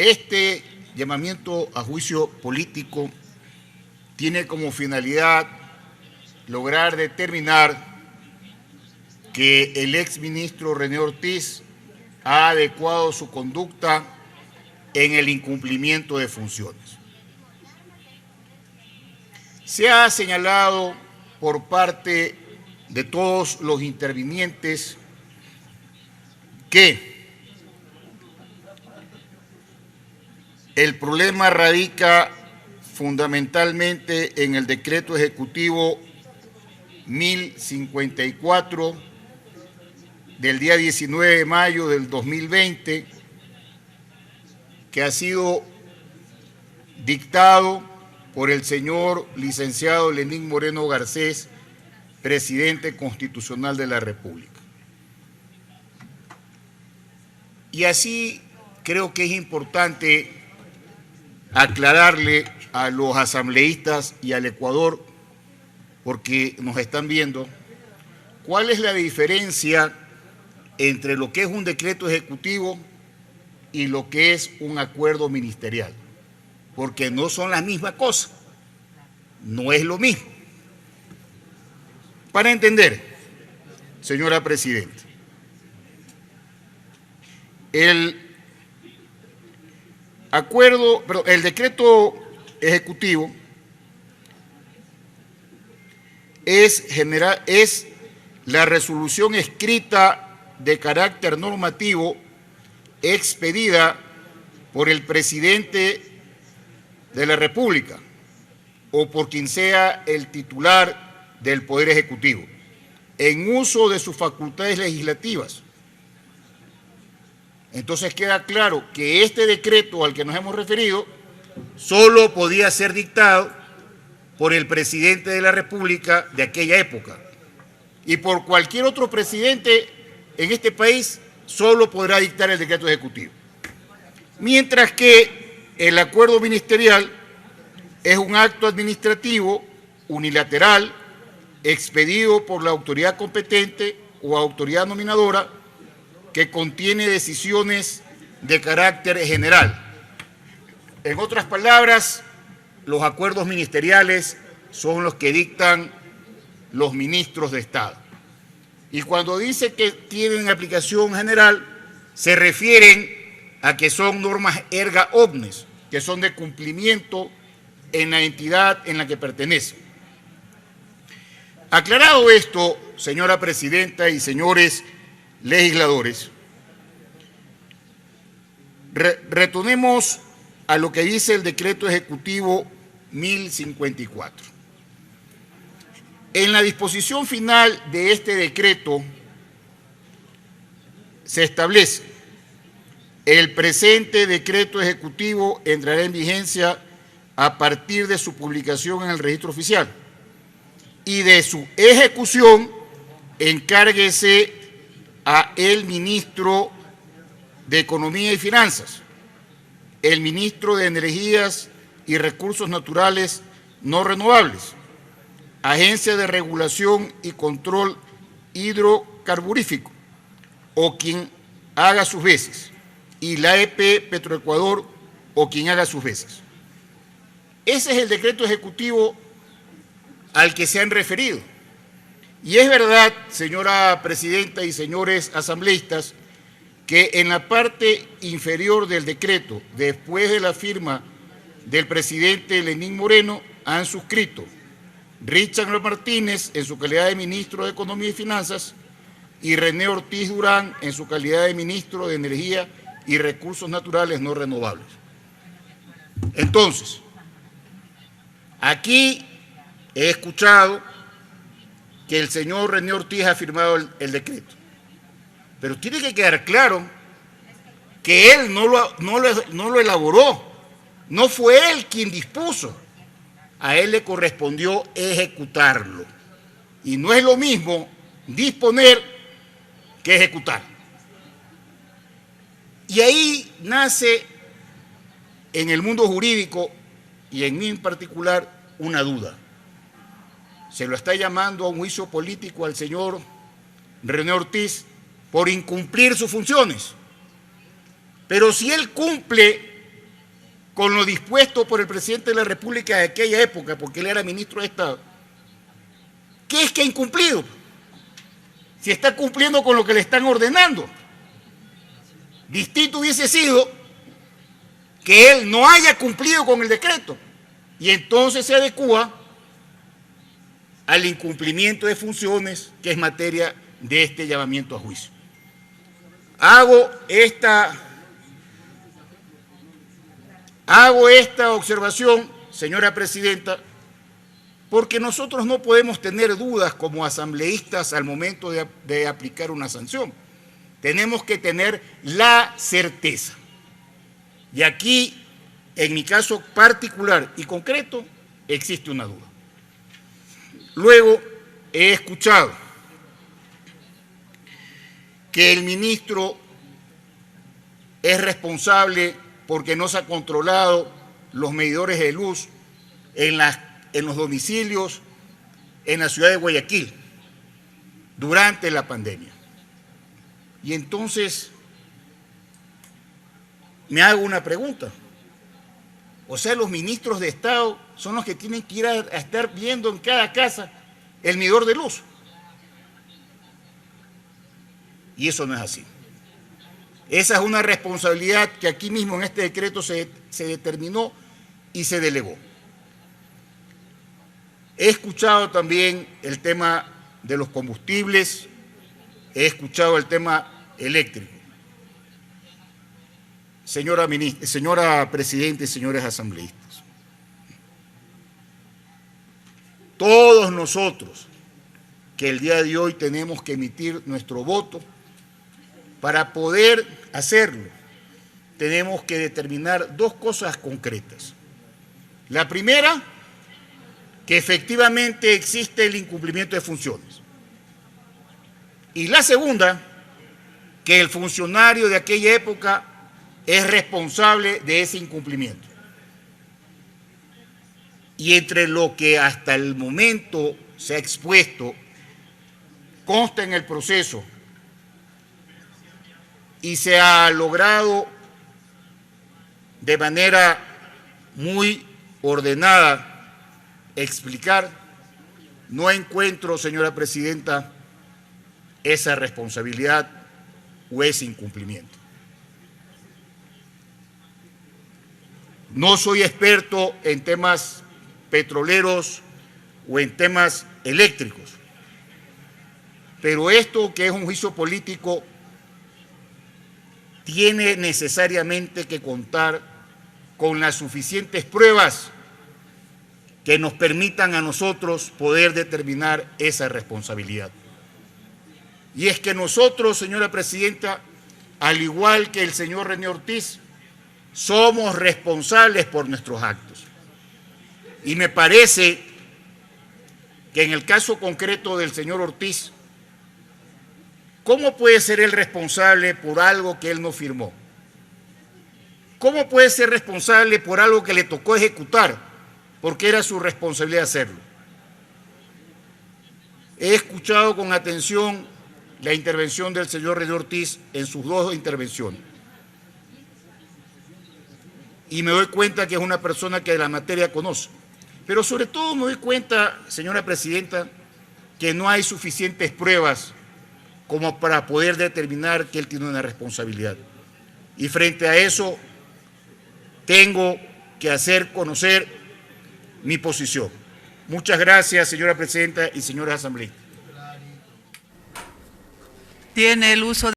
Este llamamiento a juicio político tiene como finalidad lograr determinar que el exministro René Ortiz ha adecuado su conducta en el incumplimiento de funciones. Se ha señalado por parte de todos los intervinientes que el problema radica fundamentalmente en el decreto ejecutivo 1054 del día 19 de mayo del 2020, que ha sido dictado por el señor licenciado Lenín Moreno Garcés, presidente constitucional de la República. Y así creo que es importante aclararle a los asambleístas y al Ecuador, porque nos están viendo, cuál es la diferencia entre lo que es un decreto ejecutivo y lo que es un acuerdo ministerial, porque no son la misma cosa, no es lo mismo. Para entender, señora Presidenta, el decreto ejecutivo es la resolución escrita de carácter normativo expedida por el presidente de la República o por quien sea el titular del Poder Ejecutivo, en uso de sus facultades legislativas. Entonces queda claro que este decreto al que nos hemos referido solo podía ser dictado por el presidente de la República de aquella época, y por cualquier otro presidente en este país solo podrá dictar el decreto ejecutivo. Mientras que el acuerdo ministerial es un acto administrativo unilateral expedido por la autoridad competente o autoridad nominadora que contiene decisiones de carácter general. En otras palabras, los acuerdos ministeriales son los que dictan los ministros de Estado. Y cuando dice que tienen aplicación general, se refieren a que son normas erga omnes, que son de cumplimiento en la entidad en la que pertenecen. Aclarado esto, señora Presidenta y señores legisladores, retornemos a lo que dice el decreto ejecutivo 1054. En la disposición final de este decreto se establece: el presente decreto ejecutivo entrará en vigencia a partir de su publicación en el registro oficial y de su ejecución encárguese a el ministro de Economía y Finanzas, el ministro de Energías y Recursos Naturales no renovables, Agencia de Regulación y Control Hidrocarburífico, o quien haga sus veces, y la EP Petroecuador, o quien haga sus veces. Ese es el decreto ejecutivo al que se han referido. Y es verdad, señora Presidenta y señores asambleístas, que en la parte inferior del decreto, después de la firma del presidente Lenín Moreno, han suscrito Richard Martínez en su calidad de ministro de Economía y Finanzas y René Ortiz Durán en su calidad de ministro de Energía y Recursos Naturales no renovables. Entonces, aquí he escuchado que el señor René Ortiz ha firmado el decreto, pero tiene que quedar claro que él no lo elaboró, no fue él quien dispuso. A él le correspondió ejecutarlo. Y no es lo mismo disponer que ejecutar. Y ahí nace en el mundo jurídico y en mí en particular una duda. Se lo está llamando a un juicio político al señor René Ortiz por incumplir sus funciones. Pero si él cumple con lo dispuesto por el presidente de la República de aquella época, porque él era ministro de Estado, ¿qué es que ha incumplido? Si está cumpliendo con lo que le están ordenando. Distinto hubiese sido que él no haya cumplido con el decreto y entonces se adecúa al incumplimiento de funciones, que es materia de este llamamiento a juicio. Hago esta observación, señora presidenta, porque nosotros no podemos tener dudas como asambleístas al momento de aplicar una sanción. Tenemos que tener la certeza. Y aquí, en mi caso particular y concreto, existe una duda. Luego, he escuchado que el ministro es responsable porque no se ha controlado los medidores de luz en los domicilios en la ciudad de Guayaquil durante la pandemia. Y entonces me hago una pregunta. O sea, los ministros de Estado son los que tienen que ir a estar viendo en cada casa el medidor de luz. Y eso no es así. Esa es una responsabilidad que aquí mismo en este decreto se determinó y se delegó. He escuchado también el tema de los combustibles, he escuchado el tema eléctrico. Señora Presidenta y señores asambleístas, todos nosotros que el día de hoy tenemos que emitir nuestro voto, para poder hacerlo, tenemos que determinar dos cosas concretas. La primera, que efectivamente existe el incumplimiento de funciones. Y la segunda, que el funcionario de aquella época es responsable de ese incumplimiento. Y entre lo que hasta el momento se ha expuesto, consta en el proceso y se ha logrado de manera muy ordenada explicar, no encuentro, señora Presidenta, esa responsabilidad o ese incumplimiento. No soy experto en temas petroleros o en temas eléctricos, pero esto que es un juicio político tiene necesariamente que contar con las suficientes pruebas que nos permitan a nosotros poder determinar esa responsabilidad. Y es que nosotros, señora Presidenta, al igual que el señor René Ortiz, somos responsables por nuestros actos. Y me parece que en el caso concreto del señor Ortiz, ¿cómo puede ser él responsable por algo que él no firmó? ¿Cómo puede ser responsable por algo que le tocó ejecutar? Porque era su responsabilidad hacerlo. He escuchado con atención la intervención del señor René Ortiz en sus dos intervenciones. Y me doy cuenta que es una persona que de la materia conoce. Pero sobre todo me doy cuenta, señora Presidenta, que no hay suficientes pruebas como para poder determinar que él tiene una responsabilidad. Y frente a eso, tengo que hacer conocer mi posición. Muchas gracias, señora Presidenta y señores asambleístas. Tiene el uso